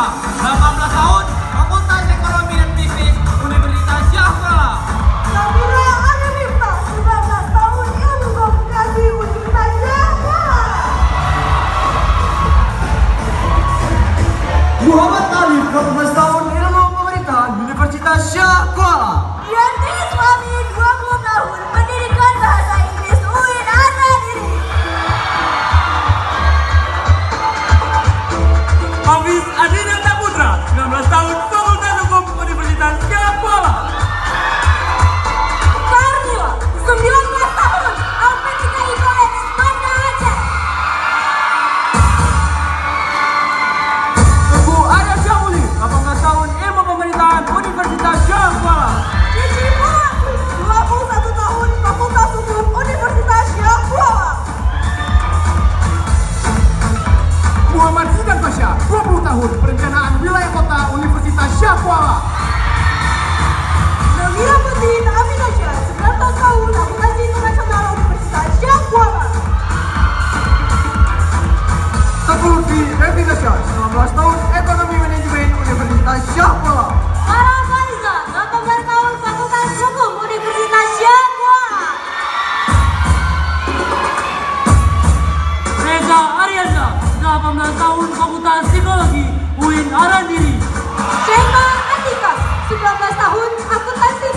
Aryansa, 18 tahun, Fakultas Ekonomi dan Bisnis, Universitas Syahkuala. Nabila Aryansa, 19 tahun, Ilmu Komunikasi, Universitas Syahkuala. Muhammad Alif, 18 tahun, Ilmu Pemerintahan, Universitas Syahkuala. Yanti Suami, 20 tahun, Pendidikan Bahasa Inggris, UIN Aradiri. Hafiz Adinata Putra, 19 tahun, Fakultas Hukum Universitas Syahkuala. Karnila, 19 tahun, LP3 IPS, Banda Aceh. Teguh Arya Syamuli, 18 tahun, Ilmu Pemerintahan, Universitas Syahkuala. Cici Muhammad, 21 tahun, Fakultas Hukum Universitas Syahkuala. Muhammad Zidan Pasha, 20 tahun, Perencanaan Wilayah Kota, Universitas Syahkuala. Nabila Putri Aminasya, 19 tahun, Akuntansi Internasional Universitas Syahkuala. Teguh Lutfi Revinasya, 19 tahun, Ekonomi Manajemen, Universitas Syahkuala. Farah Faiza, 18 tahun, Fakultas Hukum Universitas Syahkuala. Reza Aryansa, 18 tahun, Fakultas Psikologi, UIN Aradiri. Shema Andika, 19 tahun, Akuntansi